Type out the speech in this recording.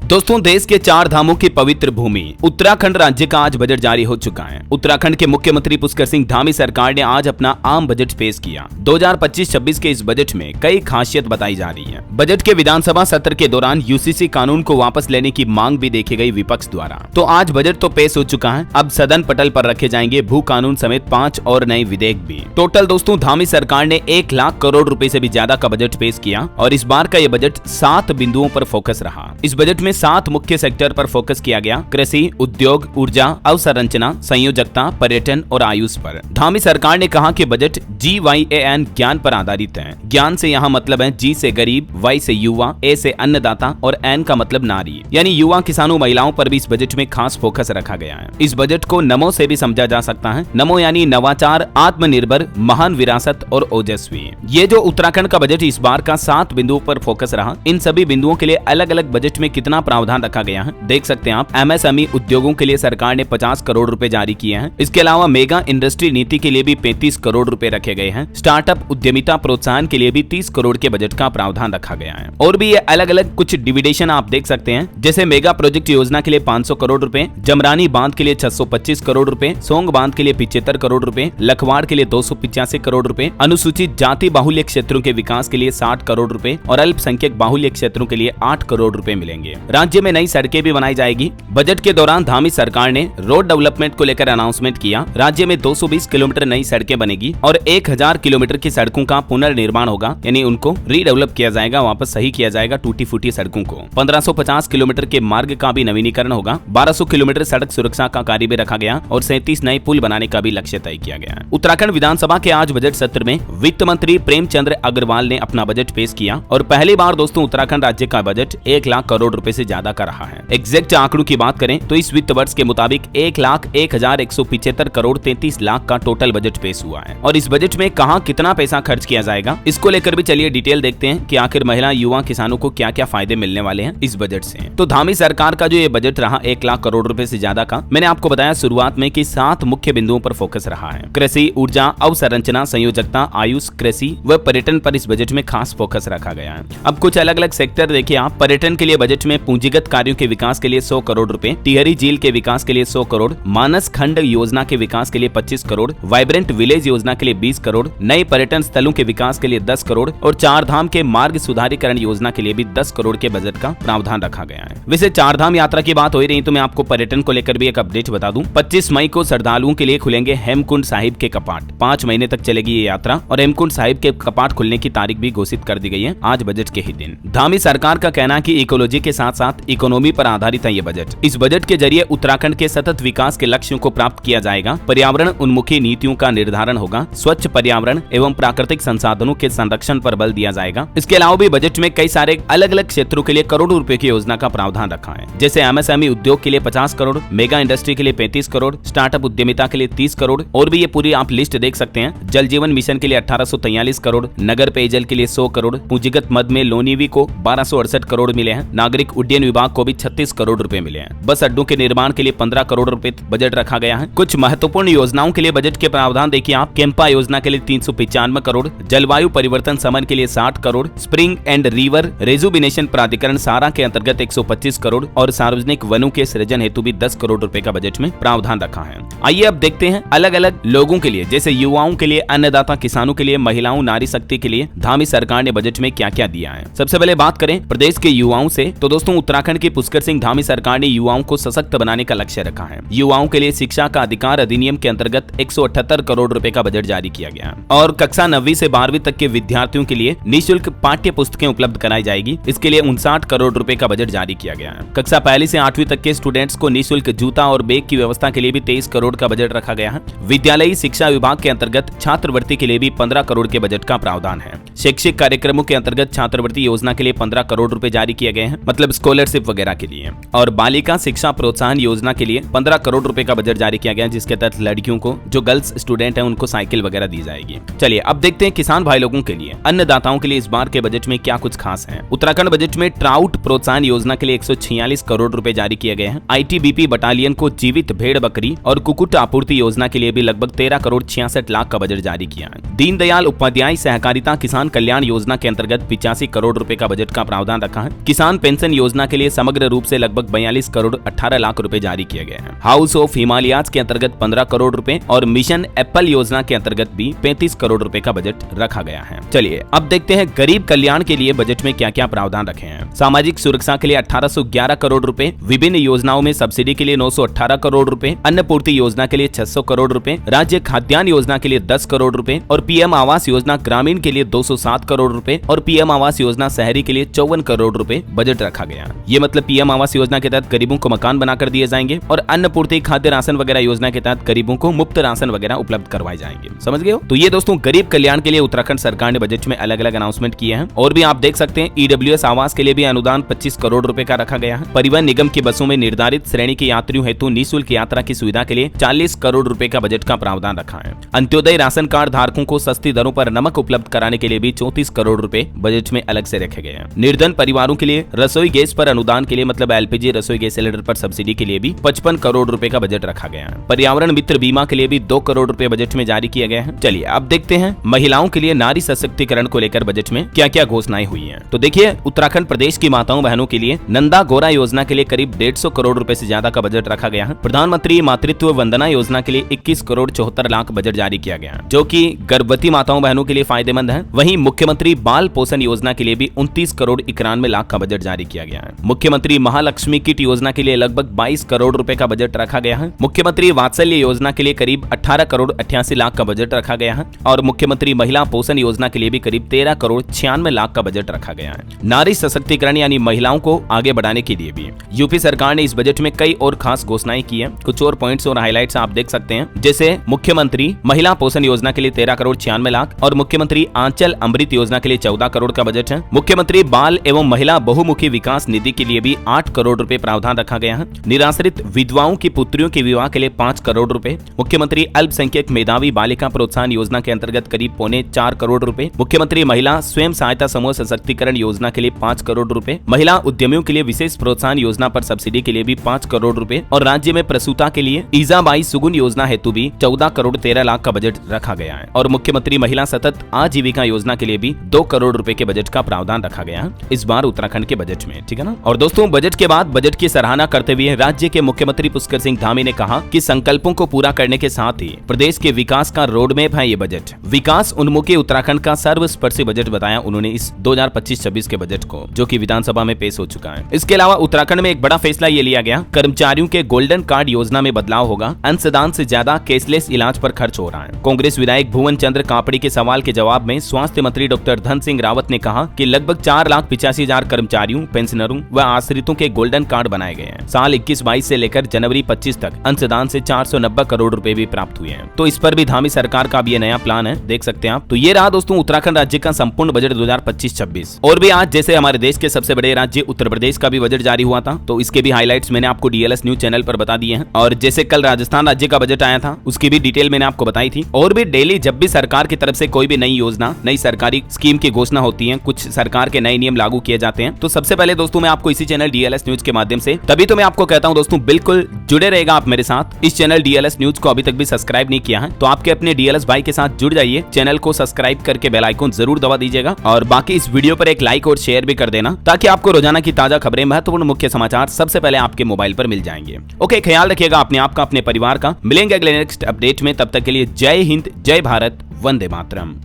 दोस्तों, देश के 4 धामों की पवित्र भूमि उत्तराखंड राज्य का आज बजट जारी हो चुका है। उत्तराखंड के मुख्यमंत्री पुष्कर सिंह धामी सरकार ने आज अपना आम बजट पेश किया। 2025-26 के इस बजट में कई खासियत बताई जा रही है। बजट के विधानसभा सत्र के दौरान यूसीसी कानून को वापस लेने की मांग भी देखी गई विपक्ष द्वारा। तो आज बजट तो पेश हो चुका है, अब सदन पटल पर रखे जाएंगे भू कानून समेत 5 और नए विधेयक भी। टोटल दोस्तों, धामी सरकार ने 1 लाख करोड़ रुपए से भी ज्यादा का बजट पेश किया और इस बार का यह बजट 7 बिंदुओं पर फोकस रहा। इस बजट में 7 मुख्य सेक्टर पर फोकस किया गया: कृषि, उद्योग, ऊर्जा, अवसंरचना, संयोजकता, पर्यटन और आयुष पर। धामी सरकार ने कहा कि बजट GYAN ज्ञान पर आधारित है। ज्ञान से यहाँ मतलब है G से गरीब, Y से युवा, A से अन्नदाता और N का मतलब नारी, यानी युवा, किसानों, महिलाओं पर भी इस बजट में खास फोकस रखा गया है। इस बजट को नमो से भी समझा जा सकता है। नमो यानी नवाचार, आत्मनिर्भर, महान विरासत और ओजस्वी। ये जो उत्तराखंड का बजट इस बार का 7 बिंदुओं पर फोकस रहा, इन सभी बिंदुओं के लिए अलग अलग बजट में कितना प्रावधान रखा गया है देख सकते हैं आप। MSME उद्योगों के लिए सरकार ने 50 करोड़ रुपए जारी किए हैं। इसके अलावा मेगा इंडस्ट्री नीति के लिए भी 35 करोड़ रुपए रखे गए हैं। स्टार्टअप उद्यमिता प्रोत्साहन के लिए भी 30 करोड़ के बजट का प्रावधान रखा गया है। और भी ये अलग अलग कुछ डिविडेशन आप देख सकते हैं, जैसे मेगा प्रोजेक्ट योजना के लिए 500 करोड़ रुपए, जमरानी बांध के लिए 625 करोड़ रुपए, सोंग बांध के लिए 75 करोड़ रुपए, लखवाड़ के लिए 285 करोड़ रुपए, अनुसूचित जाति बाहुल्य क्षेत्रों के विकास के लिए 60 करोड़ रुपए और अल्पसंख्यक बाहुल्य क्षेत्रों के लिए 8 करोड़ रुपए मिलेंगे। राज्य में नई सड़कें भी बनाई जाएगी। बजट के दौरान धामी सरकार ने रोड डेवलपमेंट को लेकर अनाउंसमेंट किया। राज्य में 220 किलोमीटर नई सड़कें बनेगी और 1000 किलोमीटर की सड़कों का पुनर्निर्माण होगा, यानी उनको रीडेवलप किया जाएगा, वापस सही किया जाएगा टूटी फूटी सड़कों को। 1550 किलोमीटर के मार्ग का भी नवीनीकरण होगा। 1200 किलोमीटर सड़क सुरक्षा का कार्य भी रखा गया और 37 नए पुल बनाने का भी लक्ष्य तय किया गया है। उत्तराखंड विधानसभा के आज बजट सत्र में वित्त मंत्री प्रेमचंद्र अग्रवाल ने अपना बजट पेश किया और पहली बार दोस्तों उत्तराखंड राज्य का बजट 1 लाख करोड़ रुपए से ज्यादा का रहा है। एग्जैक्ट आंकड़ों की बात करें तो इस वित्त वर्ष के मुताबिक 1,01,175 करोड़ 33 लाख का टोटल बजट पेश हुआ है। और इस बजट में कहां कितना पैसा खर्च किया जाएगा, इसको लेकर भी चलिए डिटेल देखते हैं कि आखिर महिला, युवा, किसानों को क्या क्या फायदे मिलने वाले हैं इस बजट से। तो धामी सरकार का जो ये बजट रहा 1 लाख करोड़ रुपए से ज्यादा का, मैंने आपको बताया शुरुआत में कि 7 मुख्य बिंदुओं पर फोकस रहा है: कृषि, ऊर्जा, अवसंरचना, संयोजकता, आयुष, कृषि व पर्यटन पर इस बजट में खास फोकस रखा गया है। अब कुछ अलग अलग सेक्टर देखिए आप। पर्यटन के लिए बजट में पूंजीगत कार्यों के विकास के लिए 100 करोड़ रुपए, टिहरी झील के विकास के लिए 100 करोड़, मानस खंड योजना के विकास के लिए 25 करोड़, वाइब्रेंट विलेज योजना के लिए 20 करोड़, नए पर्यटन स्थलों के विकास के लिए 10 करोड़ और 4 धाम के मार्ग सुधारीकरण योजना के लिए भी 10 करोड़ के बजट का प्रावधान रखा गया है। वैसे 4 धाम यात्रा की बात हो रही तो मैं आपको पर्यटन को लेकर भी एक अपडेट बता दूं। 25 मई को श्रद्धालुओं के लिए खुलेंगे हेमकुंड साहिब के कपाट। 5 महीने तक चलेगी ये यात्रा और हेमकुंड साहिब के कपाट खुलने की तारीख भी घोषित कर दी गई है आज बजट के ही दिन। धामी सरकार का कहना है कि इकोलॉजी के साथ साथ इकोनॉमी पर आधारित है ये बजट। इस बजट के जरिए उत्तराखंड के सतत विकास के लक्ष्यों को प्राप्त किया जाएगा। पर्यावरण उन्मुखी नीतियों का निर्धारण होगा। स्वच्छ पर्यावरण एवं प्राकृतिक संसाधनों के संरक्षण पर बल दिया जाएगा। इसके अलावा भी बजट में कई सारे अलग अलग क्षेत्रों के लिए करोड़ों रुपए की योजना का प्रावधान रखा है, जैसे MSME उद्योग के लिए 50 करोड़, मेगा इंडस्ट्री के लिए 35 करोड़, स्टार्टअप उद्यमिता के लिए 30 करोड़ और भी ये पूरी आप लिस्ट देख सकते हैं। जल जीवन मिशन के लिए 1843 करोड़, नगर पेयजल के लिए 100 करोड़, पूंजीगत मद में लोनीवी को 1268 करोड़ मिले हैं। नागरिक उड्डयन विभाग को भी 36 करोड़ रुपए मिले हैं। बस अड्डों के निर्माण के लिए 15 करोड़ रुपए बजट रखा गया है। कुछ महत्वपूर्ण योजनाओं के लिए बजट के प्रावधान देखिए आप। केम्पा योजना के लिए 395 करोड़, जलवायु परिवर्तन समन के लिए 60 करोड़, स्प्रिंग एंड रिवर रेजुबिनेशन प्राधिकरण सारा के अंतर्गत 125 करोड़ और सार्वजनिक वनों के सृजन हेतु भी 10 करोड़ रुपए का बजट में प्रावधान रखा है। आइए अब देखते हैं अलग अलग लोगों के लिए, जैसे युवाओं के लिए, अन्नदाता किसानों के लिए, महिलाओं, नारी शक्ति के लिए धामी सरकार ने बजट में क्या क्या दिया है। सबसे पहले बात करें प्रदेश के युवाओं से तो दोस्तों उत्तराखंड की पुष्कर सिंह धामी सरकार ने युवाओं को सशक्त बनाने का लक्ष्य रखा है। युवाओं के लिए शिक्षा का अधिकार अधिनियम के अंतर्गत 178 करोड़ रुपए का बजट जारी किया गया और कक्षा 9वीं से 12वीं तक के विद्यार्थियों के लिए निःशुल्क पाठ्य पुस्तकें उपलब्ध कराई जाएगी। इसके लिए 59 करोड़ रुपए का बजट जारी किया गया है। कक्षा 1 से 8वीं तक के स्टूडेंट्स को निःशुल्क जूता और बैग की व्यवस्था के लिए भी 23 करोड़ का बजट रखा गया है। विद्यालयी शिक्षा विभाग के अंतर्गत छात्रवृत्ति के लिए भी 15 करोड़ के बजट का प्रावधान है। शैक्षिक कार्यक्रमों के अंतर्गत छात्रवृत्ति योजना के लिए 15 करोड़ रुपए जारी किए गए हैं, मतलब स्कॉलरशिप वगैरह के लिए। और बालिका शिक्षा प्रोत्साहन योजना के लिए 15 करोड़ रुपए का बजट जारी किया गया, जिसके तहत लड़कियों को, जो गर्ल्स स्टूडेंट हैं, उनको साइकिल वगैरह दी जाएगी। चलिए अब देखते हैं किसान भाई लोगों के लिए, अन्नदाताओं के लिए इस बार के बजट में क्या कुछ खास है। उत्तराखंड बजट में ट्राउट प्रोत्साहन योजना के लिए 146 करोड़ रुपए जारी किए गए हैं। ITBP बटालियन को जीवित भेड़ बकरी और कुक्कुट आपूर्ति योजना के लिए भी लगभग 13 करोड़ 66 लाख का बजट जारी किया है। दीनदयाल उपाध्याय सहकारिता किसान कल्याण योजना के अंतर्गत 85 करोड़ रुपए का बजट का प्रावधान रखा है। किसान पेंशन योजना योजना के लिए समग्र रूप से लगभग 42 करोड़ 18 लाख रुपए जारी किए गए हैं। हाउस ऑफ हिमालयाज के अंतर्गत 15 करोड़ रुपए और मिशन एप्पल योजना के अंतर्गत भी 35 करोड़ रुपए का बजट रखा गया है। चलिए अब देखते हैं गरीब कल्याण के लिए बजट में क्या क्या प्रावधान रखे हैं। सामाजिक सुरक्षा के लिए 1811 करोड़ रुपए, विभिन्न योजनाओं में सब्सिडी के लिए 918 करोड़ रुपए, अन्न पूर्ति योजना के लिए 600 करोड़ रुपए, राज्य खाद्यान्न योजना के लिए 10 करोड़ रुपए और पीएम आवास योजना ग्रामीण के लिए 207 करोड़ रुपए और पीएम आवास योजना शहरी के लिए 54 करोड़ रुपए बजट रखा गया। ये मतलब पीएम आवास योजना के तहत गरीबों को मकान बनाकर दिए जाएंगे और अन्न पूर्ति खाद्य राशन वगैरह योजना के तहत गरीबों को मुफ्त राशन वगैरह उपलब्ध करवाए जाएंगे। समझ गए हो? तो ये दोस्तों गरीब कल्याण के लिए उत्तराखंड सरकार ने बजट में अलग अलग अनाउंसमेंट किए हैं। और भी आप देख सकते हैं ईडब्ल्यूएस आवास के लिए भी अनुदान 25 करोड़ रुपए का रखा गया है। परिवहन निगम की बसों में निर्धारित श्रेणी के यात्रियों हेतु निःशुल्क यात्रा की सुविधा के लिए 40 करोड़ रुपए का बजट का प्रावधान रखा है। अंत्योदय राशन कार्ड धारकों को सस्ती दरों पर नमक उपलब्ध कराने के लिए भी 34 करोड़ रुपए बजट में अलग से रखे गए हैं। निर्धन परिवारों के लिए रसोई गैस पर अनुदान के लिए मतलब एलपीजी रसोई गैस सिलेंडर पर सब्सिडी के लिए भी 55 करोड़ रुपए का बजट रखा गया है। पर्यावरण मित्र बीमा के लिए भी 2 करोड़ रुपए बजट में जारी किए गए हैं। चलिए अब देखते हैं महिलाओं के लिए नारी सशक्तिकरण को लेकर बजट में क्या क्या घोषणाएं हुई हैं। तो देखिए उत्तराखंड प्रदेश की माताओं बहनों के लिए नंदा गौरा योजना के लिए करीब 150 करोड़ रुपए से ज्यादा का बजट रखा गया है। प्रधानमंत्री मातृत्व वंदना योजना के लिए 21 करोड़ 74 लाख बजट जारी किया गया है, जो कि गर्भवती माताओं बहनों के लिए फायदेमंद है। वहीं मुख्यमंत्री बाल पोषण योजना के लिए भी 29 करोड़ 91 लाख का बजट जारी किया गया है। मुख्यमंत्री महालक्ष्मी किट योजना के लिए लगभग 22 करोड़ रुपए का बजट रखा गया है। मुख्यमंत्री वात्सल्य योजना के लिए करीब 18 करोड़ 88 लाख का बजट रखा गया है और मुख्यमंत्री महिला पोषण योजना के लिए भी करीब 13 करोड़ 96 लाख का बजट रखा गया है। नारी सशक्तिकरण यानी महिलाओं को आगे बढ़ाने के लिए भी यूपी सरकार ने इस बजट में कई और खास घोषणाएं की हैं। कुछ और पॉइंट्स और हाइलाइट्स आप देख सकते हैं, जैसे मुख्यमंत्री महिला पोषण योजना के लिए 13 करोड़ 96 लाख और मुख्यमंत्री आंचल अमृत योजना के लिए 14 करोड़ का बजट है। मुख्यमंत्री बाल एवं महिला बहुमुखी विकास निधि के लिए भी 8 करोड़ रुपए प्रावधान रखा गया है। निराश्रित विधवाओं की पुत्रियों के विवाह के लिए 5 करोड़ रुपए। मुख्यमंत्री अल्पसंख्यक मेधावी बालिका प्रोत्साहन योजना के अंतर्गत करीब 4.25 करोड़ रुपए। मुख्यमंत्री महिला स्वयं सहायता समूह सशक्तिकरण योजना के लिए 5 करोड़ रुपए। महिला उद्यमियों के लिए विशेष प्रोत्साहन योजना पर सब्सिडी के लिए भी 5 करोड़ रुपए और राज्य में प्रसूता के लिए ईजाबाई सुगुन योजना हेतु भी 14 करोड़ 13 लाख का बजट रखा गया है और मुख्यमंत्री महिला सतत आजीविका योजना के लिए भी 2 करोड़ रुपए के बजट का प्रावधान रखा गया है इस बार उत्तराखंड के बजट में। ठीक है ना? और दोस्तों बजट के बाद बजट की सराहना करते हुए राज्य के मुख्यमंत्री पुष्कर सिंह धामी ने कहा कि संकल्पों को पूरा करने के साथ ही प्रदेश के विकास का रोडमैप है ये बजट। विकास उन्मुखी उत्तराखंड का सर्वस्पर्शी बजट बताया उन्होंने इस 2025-26 के बजट को, जो कि विधानसभा में पेश हो चुका है। इसके अलावा उत्तराखंड में एक बड़ा फैसला ये लिया गया, कर्मचारियों के गोल्डन कार्ड योजना में बदलाव होगा। अंशदान से ज्यादा कैशलेस इलाज पर खर्च हो रहा है। कांग्रेस विधायक भुवन चंद्र कापड़ी के सवाल के जवाब में स्वास्थ्य मंत्री डॉक्टर धन सिंह रावत ने कहा कि लगभग 4,85,000 कर्मचारियों, पेंशनरों व आश्रितों के गोल्डन कार्ड बनाए गए हैं। साल 21-22 से लेकर जनवरी 25 तक अंशदान से 490 करोड़ रुपए भी प्राप्त हुए हैं। तो इस पर भी धामी सरकार का भी ये नया प्लान है, देख सकते हैं आप। तो ये रहा दोस्तों उत्तराखंड राज्य का संपूर्ण बजट 2025-26। और भी आज जैसे हमारे देश के सबसे बड़े राज्य उत्तर प्रदेश का भी बजट जारी हुआ था, तो इसके भी हाइलाइट्स मैंने आपको डीएलएस न्यूज चैनल पर बता दिए हैं। और जैसे कल राजस्थान राज्य का बजट आया था, उसकी भी डिटेल मैंने आपको बताई थी। और भी डेली जब भी सरकार की तरफ से कोई भी नई योजना, नई सरकारी स्कीम की घोषणा होती है, कुछ सरकार के नए नियम लागू किए जाते हैं, तो सबसे पहले दोस्तों मैं आपको इसी चैनल डीएलएस न्यूज के माध्यम से, तभी तो मैं आपको कहता हूं दोस्तों बिल्कुल जुड़े रहेगा आप मेरे साथ। इस चैनल डीएलएस न्यूज को अभी तक भी सब्सक्राइब नहीं किया है तो आपके अपने डीएलएस भाई के साथ जुड़ जाइए। चैनल को सब्सक्राइब करके बेल आइकन जरूर दबा दीजिएगा और बाकी इस वीडियो पर एक लाइक और शेयर भी कर देना, ताकि आपको रोजाना की ताजा खबरें, महत्वपूर्ण मुख्य समाचार सबसे पहले आपके मोबाइल पर मिल जाएंगे। ओके, ख्याल रखिएगा अपने आप का, अपने परिवार का। मिलेंगे अगले नेक्स्ट अपडेट में, तब तक के लिए जय हिंद, जय भारत, वंदे मातरम।